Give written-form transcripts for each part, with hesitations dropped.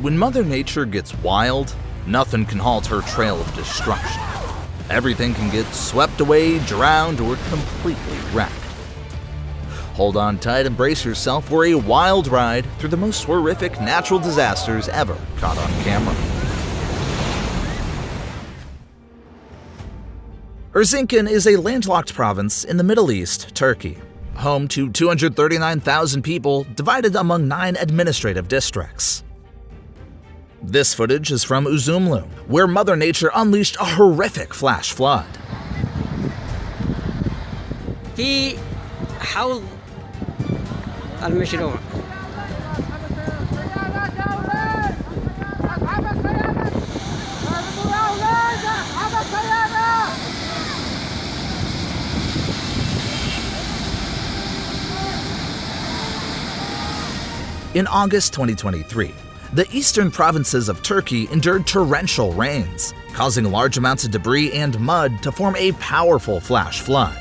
When Mother Nature gets wild, nothing can halt her trail of destruction. Everything can get swept away, drowned, or completely wrecked. Hold on tight and brace yourself for a wild ride through the most horrific natural disasters ever caught on camera. Erzincan is a landlocked province in the Middle East, Turkey, home to 239,000 people divided among 9 administrative districts. This footage is from Uzumlu, where Mother Nature unleashed a horrific flash flood. In August 2023, the eastern provinces of Turkey endured torrential rains, causing large amounts of debris and mud to form a powerful flash flood.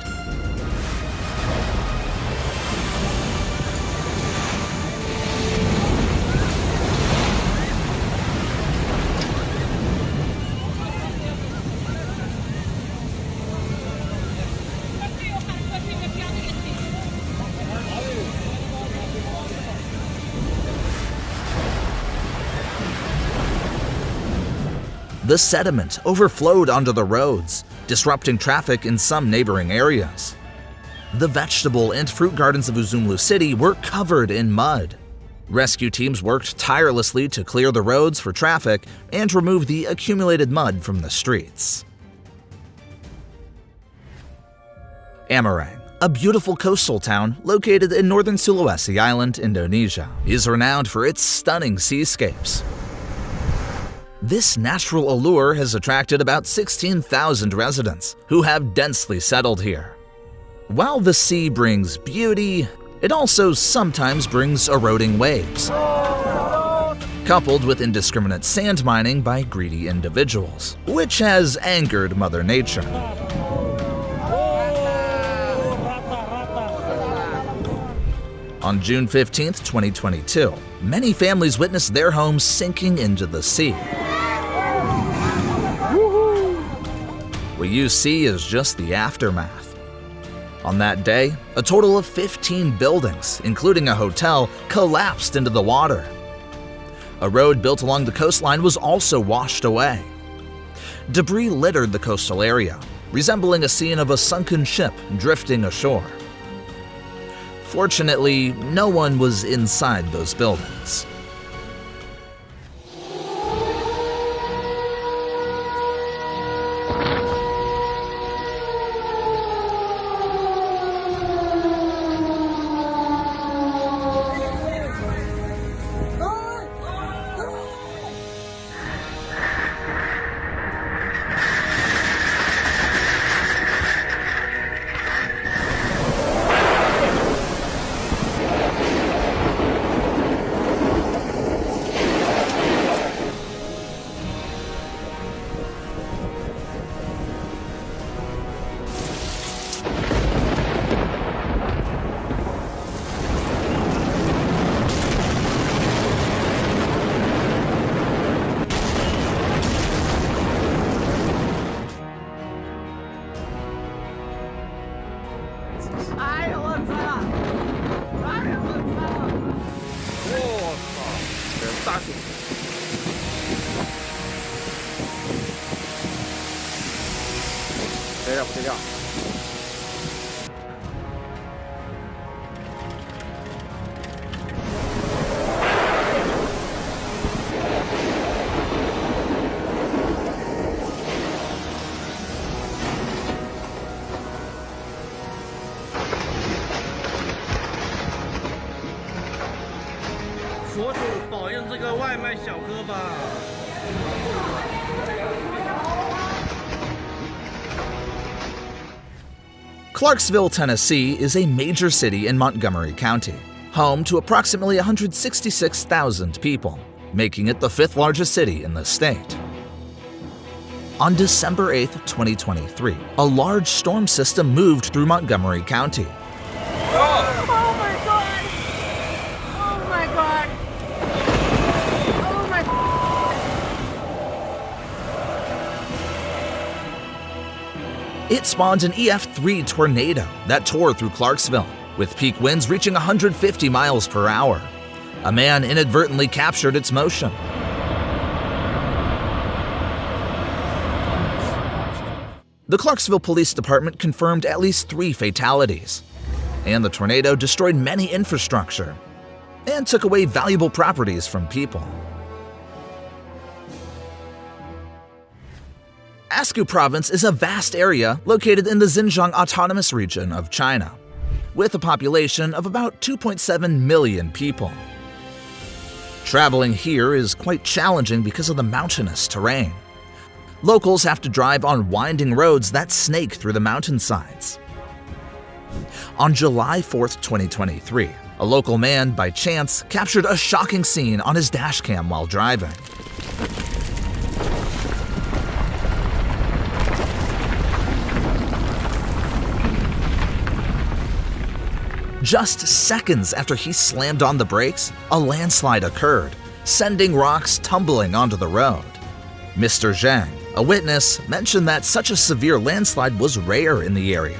The sediment overflowed onto the roads, disrupting traffic in some neighboring areas. The vegetable and fruit gardens of Uzumlu City were covered in mud. Rescue teams worked tirelessly to clear the roads for traffic and remove the accumulated mud from the streets. Amarang, a beautiful coastal town located in northern Sulawesi Island, Indonesia, is renowned for its stunning seascapes. This natural allure has attracted about 16,000 residents who have densely settled here. While the sea brings beauty, it also sometimes brings eroding waves, coupled with indiscriminate sand mining by greedy individuals, which has angered Mother Nature. On June 15, 2022, many families witnessed their homes sinking into the sea. What you see is just the aftermath. On that day, a total of 15 buildings, including a hotel, collapsed into the water. A road built along the coastline was also washed away. Debris littered the coastal area, resembling a scene of a sunken ship drifting ashore. Fortunately, no one was inside those buildings.佛祖保佑这个外卖小哥吧。 Clarksville, Tennessee is a major city in Montgomery County, home to approximately 166,000 people, making it the 5th largest city in the state. On December 8, 2023, a large storm system moved through Montgomery County. Oh my God! Oh my God! Oh my God! It spawned an EF3 tornado that tore through Clarksville, with peak winds reaching 150 miles per hour. A man inadvertently captured its motion. The Clarksville Police Department confirmed at least 3 fatalities, and the tornado destroyed many infrastructure and took away valuable properties from people. Asku Province is a vast area located in the Xinjiang Autonomous Region of China, with a population of about 2.7 million people. Traveling here is quite challenging because of the mountainous terrain. Locals have to drive on winding roads that snake through the mountainsides. On July 4th, 2023, a local man, by chance, captured a shocking scene on his dashcam while driving. Just seconds after he slammed on the brakes, a landslide occurred, sending rocks tumbling onto the road. Mr. Zhang, a witness, mentioned that such a severe landslide was rare in the area.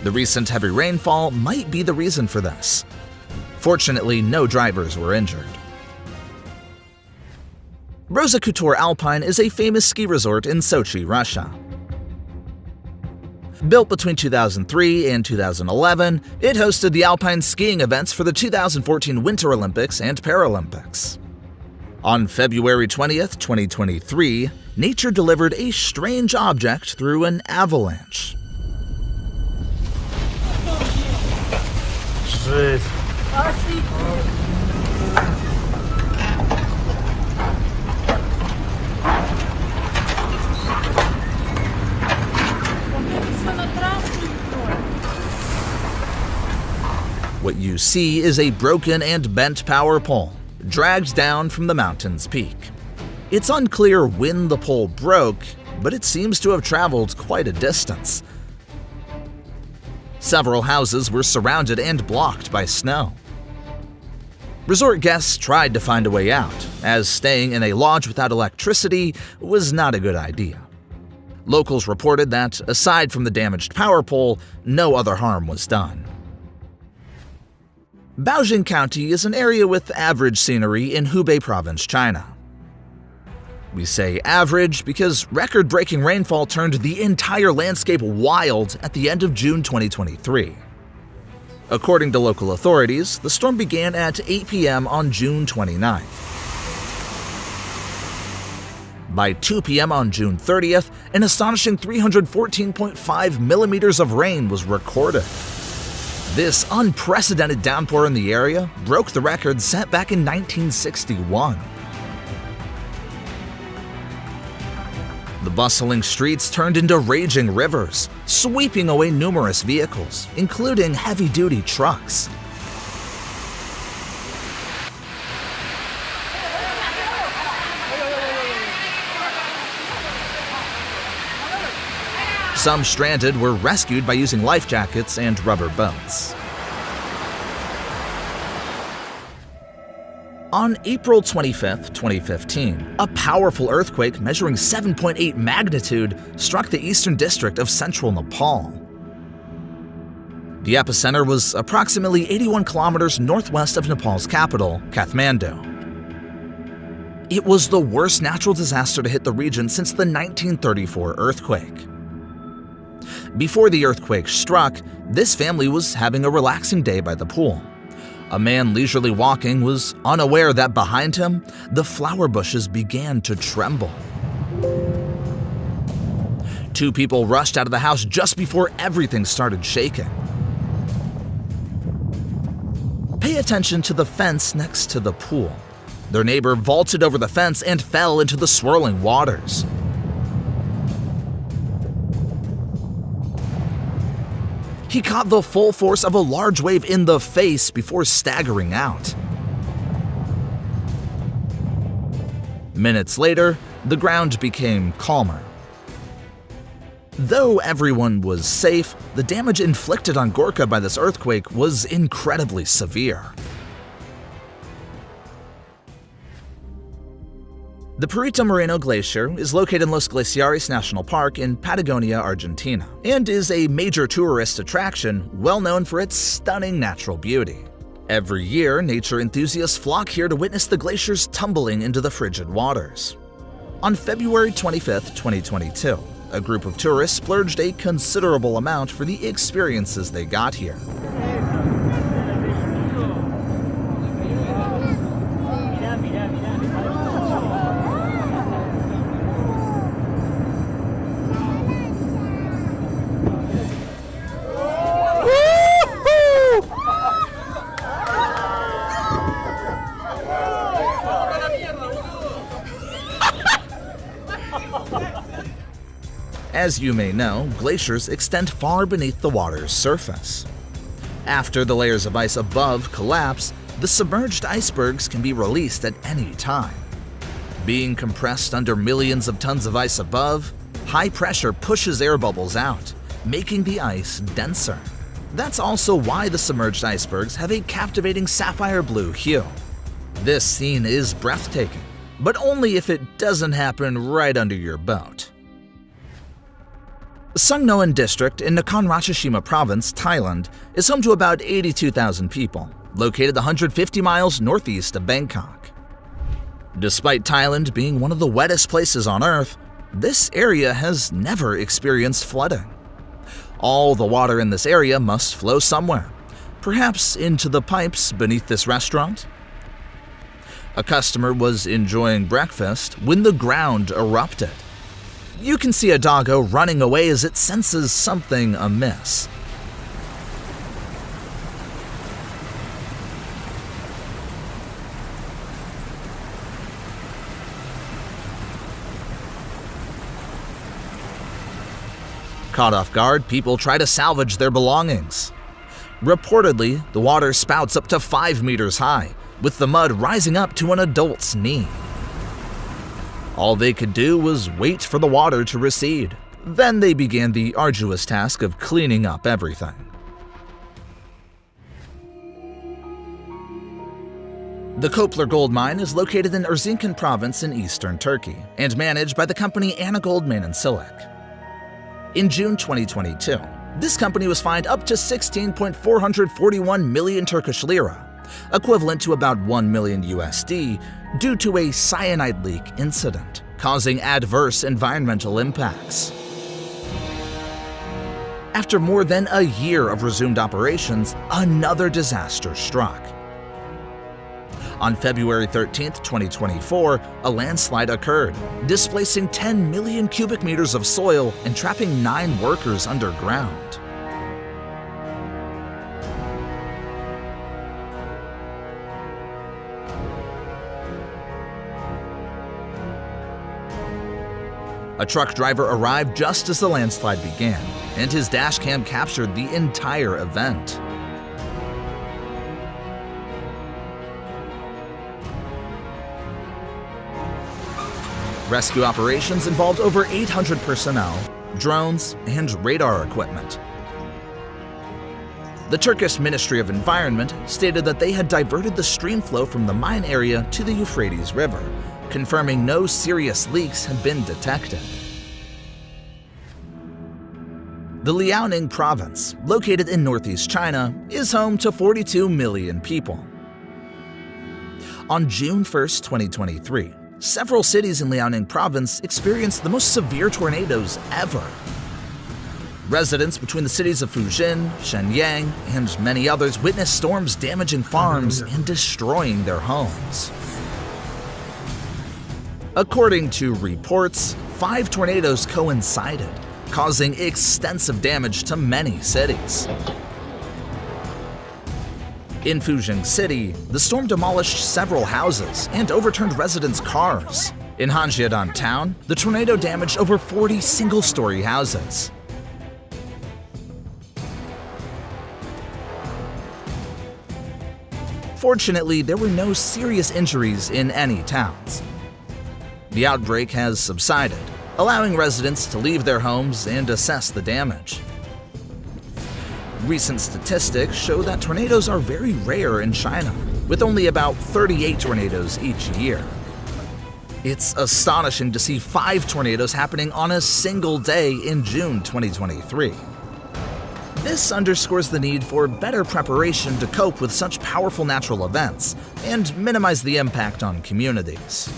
The recent heavy rainfall might be the reason for this. Fortunately, no drivers were injured. Rosa Couture Alpine is a famous ski resort in Sochi, Russia. Built between 2003 and 2011, it hosted the alpine skiing events for the 2014 Winter Olympics and Paralympics. On February 20th, 2023, nature delivered a strange object through an avalanche. What you see is a broken and bent power pole, dragged down from the mountain's peak. It's unclear when the pole broke, but it seems to have traveled quite a distance. Several houses were surrounded and blocked by snow. Resort guests tried to find a way out, as staying in a lodge without electricity was not a good idea. Locals reported that, aside from the damaged power pole, no other harm was done. Baojing County is an area with average scenery in Hubei Province, China. We say average because record-breaking rainfall turned the entire landscape wild at the end of June 2023. According to local authorities, the storm began at 8 p.m. on June 29th. By 2 p.m. on June 30th, an astonishing 314.5 millimeters of rain was recorded. This unprecedented downpour in the area broke the record set back in 1961. The bustling streets turned into raging rivers, sweeping away numerous vehicles, including heavy-duty trucks. Some stranded were rescued by using life jackets and rubber boats. On April 25, 2015, a powerful earthquake measuring 7.8 magnitude struck the eastern district of central Nepal. The epicenter was approximately 81 kilometers northwest of Nepal's capital, Kathmandu. It was the worst natural disaster to hit the region since the 1934 earthquake. Before the earthquake struck, this family was having a relaxing day by the pool. A man leisurely walking was unaware that behind him, the flower bushes began to tremble. 2 people rushed out of the house just before everything started shaking. Pay attention to the fence next to the pool. Their neighbor vaulted over the fence and fell into the swirling waters. He caught the full force of a large wave in the face before staggering out. Minutes later, the ground became calmer. Though everyone was safe, the damage inflicted on Gorkha by this earthquake was incredibly severe. The Perito Moreno Glacier is located in Los Glaciares National Park in Patagonia, Argentina, and is a major tourist attraction well known for its stunning natural beauty. Every year, nature enthusiasts flock here to witness the glaciers tumbling into the frigid waters. On February 25, 2022, a group of tourists splurged a considerable amount for the experiences they got here. As you may know, glaciers extend far beneath the water's surface. After the layers of ice above collapse, the submerged icebergs can be released at any time. Being compressed under millions of tons of ice above, high pressure pushes air bubbles out, making the ice denser. That's also why the submerged icebergs have a captivating sapphire blue hue. This scene is breathtaking, but only if it doesn't happen right under your boat. Sungnoan District in Nakhon Ratchasima Province, Thailand, is home to about 82,000 people, located 150 miles northeast of Bangkok. Despite Thailand being one of the wettest places on Earth, this area has never experienced flooding. All the water in this area must flow somewhere, perhaps into the pipes beneath this restaurant. A customer was enjoying breakfast when the ground erupted. You can see a doggo running away as it senses something amiss. Caught off guard, people try to salvage their belongings. Reportedly, the water spouts up to 5 meters high, with the mud rising up to an adult's knee. All they could do was wait for the water to recede. Then they began the arduous task of cleaning up everything. The Kopler gold mine is located in Erzincan province in eastern Turkey and managed by the company Anagold Main Silik. In June 2022, this company was fined up to 16.441 million Turkish lira, equivalent to about 1 million USD, due to a cyanide leak incident, causing adverse environmental impacts. After more than a year of resumed operations, another disaster struck. On February 13, 2024, a landslide occurred, displacing 10 million cubic meters of soil and trapping 9 workers underground. A truck driver arrived just as the landslide began, and his dashcam captured the entire event. Rescue operations involved over 800 personnel, drones, and radar equipment. The Turkish Ministry of Environment stated that they had diverted the stream flow from the mine area to the Euphrates River, confirming no serious leaks had been detected. The Liaoning province, located in northeast China, is home to 42 million people. On June 1, 2023, several cities in Liaoning province experienced the most severe tornadoes ever. Residents between the cities of Fujian, Shenyang, and many others witnessed storms damaging farms and destroying their homes. According to reports, 5 tornadoes coincided, causing extensive damage to many cities. In Fujian City, the storm demolished several houses and overturned residents' cars. In Hanjiadon town, the tornado damaged over 40 single-story houses. Fortunately, there were no serious injuries in any towns. The outbreak has subsided, allowing residents to leave their homes and assess the damage. Recent statistics show that tornadoes are very rare in China, with only about 38 tornadoes each year. It's astonishing to see 5 tornadoes happening on a single day in June 2023. This underscores the need for better preparation to cope with such powerful natural events and minimize the impact on communities.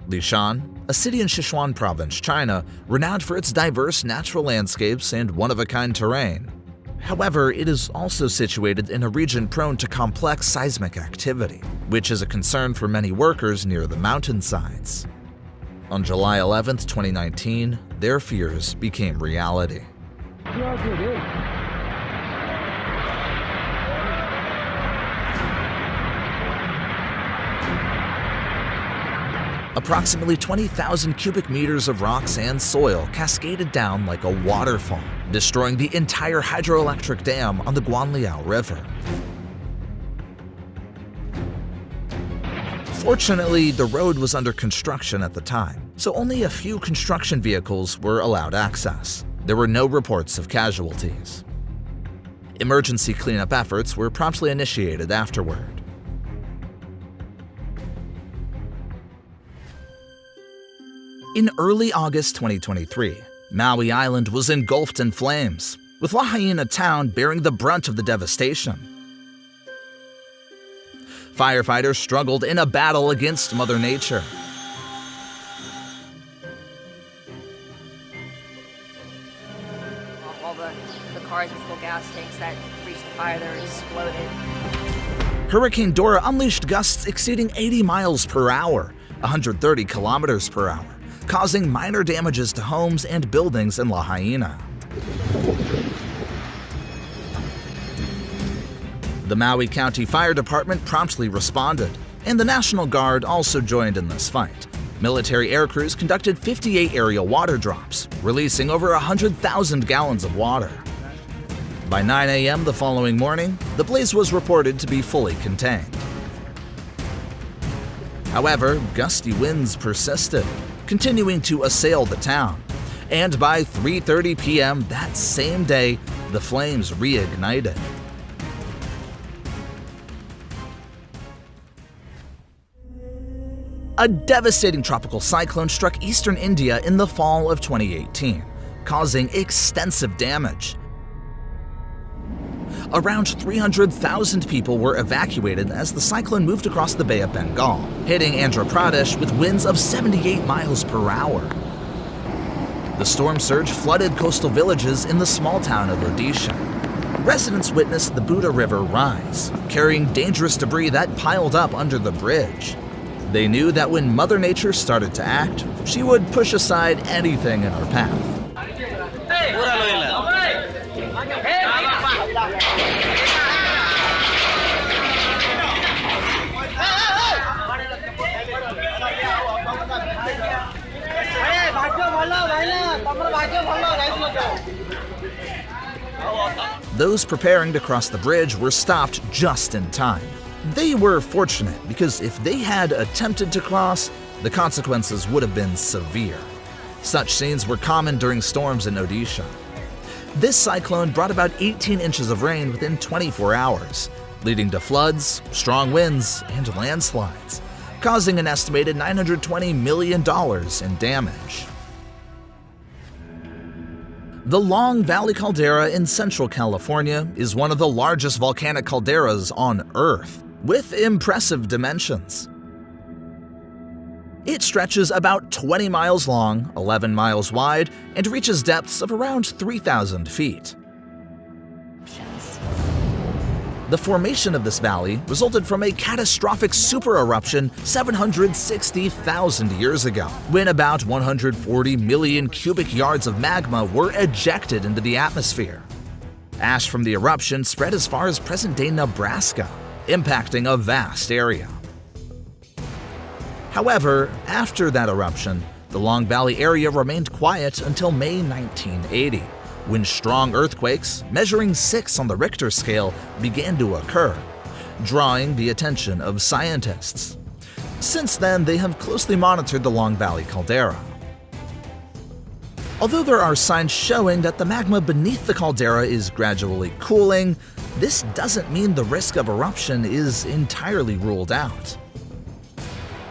Lishan, a city in Sichuan province, China, renowned for its diverse natural landscapes and one-of-a-kind terrain. However, it is also situated in a region prone to complex seismic activity, which is a concern for many workers near the mountainsides. On July 11, 2019, their fears became reality. Approximately 20,000 cubic meters of rocks and soil cascaded down like a waterfall, destroying the entire hydroelectric dam on the Guanliao River. Fortunately, the road was under construction at the time, so only a few construction vehicles were allowed access. There were no reports of casualties. Emergency cleanup efforts were promptly initiated afterward. In early August 2023, Maui Island was engulfed in flames, with Lahaina town bearing the brunt of the devastation. Firefighters struggled in a battle against Mother Nature. All the cars with full gas tanks that reached the fire, they were exploded. Hurricane Dora unleashed gusts exceeding 80 miles per hour, 130 kilometers per hour, causing minor damages to homes and buildings in Lahaina. The Maui County Fire Department promptly responded, and the National Guard also joined in this fight. Military air crews conducted 58 aerial water drops, releasing over 100,000 gallons of water. By 9 a.m. the following morning, the blaze was reported to be fully contained. However, gusty winds persisted, continuing to assail the town, and by 3:30 p.m. that same day, the flames reignited. A devastating tropical cyclone struck eastern India in the fall of 2018, causing extensive damage. Around 300,000 people were evacuated as the cyclone moved across the Bay of Bengal, hitting Andhra Pradesh with winds of 78 miles per hour. The storm surge flooded coastal villages in the small town of Odisha. Residents witnessed the Buddha River rise, carrying dangerous debris that piled up under the bridge. They knew that when Mother Nature started to act, she would push aside anything in her path. Those preparing to cross the bridge were stopped just in time. They were fortunate because if they had attempted to cross, the consequences would have been severe. Such scenes were common during storms in Odisha. This cyclone brought about 18 inches of rain within 24 hours, leading to floods, strong winds, and landslides, causing an estimated $920 million in damage. The Long Valley Caldera in Central California is one of the largest volcanic calderas on Earth, with impressive dimensions. It stretches about 20 miles long, 11 miles wide, and reaches depths of around 3,000 feet. The formation of this valley resulted from a catastrophic supereruption 760,000 years ago, when about 140 million cubic yards of magma were ejected into the atmosphere. Ash from the eruption spread as far as present-day Nebraska, impacting a vast area. However, after that eruption, the Long Valley area remained quiet until May 1980, when strong earthquakes, measuring 6 on the Richter scale, began to occur, drawing the attention of scientists. Since then, they have closely monitored the Long Valley caldera. Although there are signs showing that the magma beneath the caldera is gradually cooling, this doesn't mean the risk of eruption is entirely ruled out.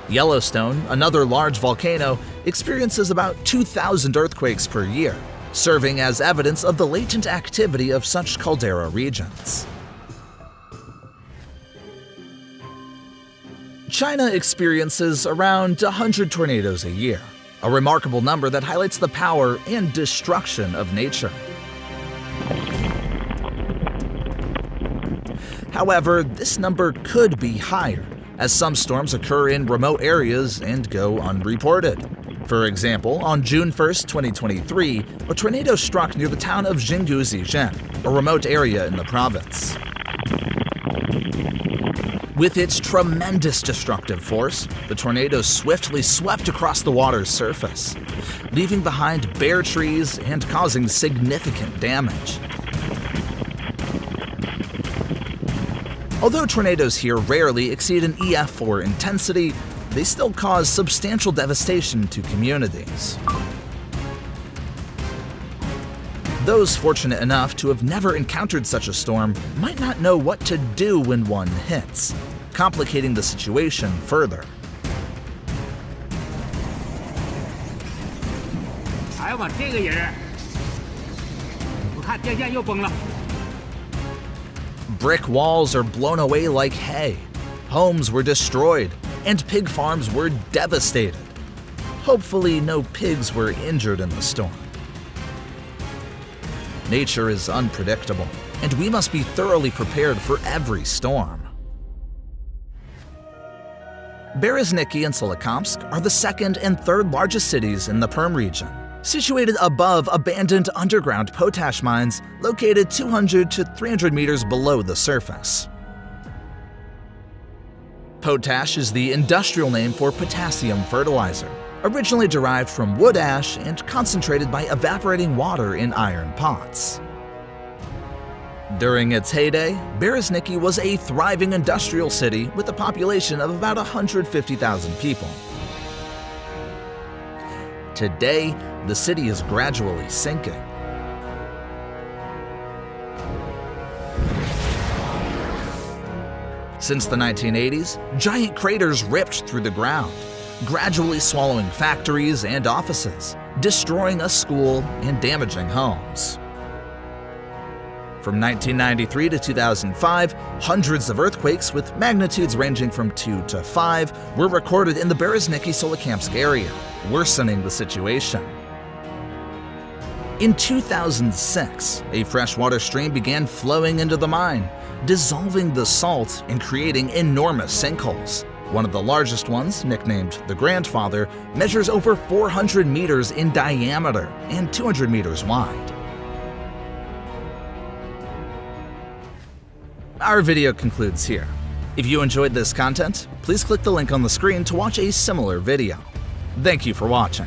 Yellowstone, another large volcano, experiences about 2,000 earthquakes per year, serving as evidence of the latent activity of such caldera regions. China experiences around 100 tornadoes a year, a remarkable number that highlights the power and destruction of nature. However, this number could be higher, as some storms occur in remote areas and go unreported. For example, on June 1, 2023, a tornado struck near the town of Jinggu Zizhen, a remote area in the province. With its tremendous destructive force, the tornado swiftly swept across the water's surface, leaving behind bare trees and causing significant damage. Although tornadoes here rarely exceed an EF4 intensity, they still cause substantial devastation to communities. Those fortunate enough to have never encountered such a storm might not know what to do when one hits, complicating the situation further. Brick walls are blown away like hay, homes were destroyed, and pig farms were devastated. Hopefully, no pigs were injured in the storm. Nature is unpredictable, and we must be thoroughly prepared for every storm. Berezhniki and Solikamsk are the second and third largest cities in the Perm region, situated above abandoned underground potash mines located 200 to 300 meters below the surface. Potash is the industrial name for potassium fertilizer, originally derived from wood ash and concentrated by evaporating water in iron pots. During its heyday, Berezhniki was a thriving industrial city with a population of about 150,000 people. Today, the city is gradually sinking. Since the 1980s, giant craters ripped through the ground, gradually swallowing factories and offices, destroying a school and damaging homes. From 1993 to 2005, hundreds of earthquakes with magnitudes ranging from 2 to 5 were recorded in the Berezhniki-Solikamsk area, worsening the situation. In 2006, a freshwater stream began flowing into the mine, dissolving the salt and creating enormous sinkholes. One of the largest ones, nicknamed the Grandfather, measures over 400 meters in diameter and 200 meters wide. Our video concludes here. If you enjoyed this content, please click the link on the screen to watch a similar video. Thank you for watching.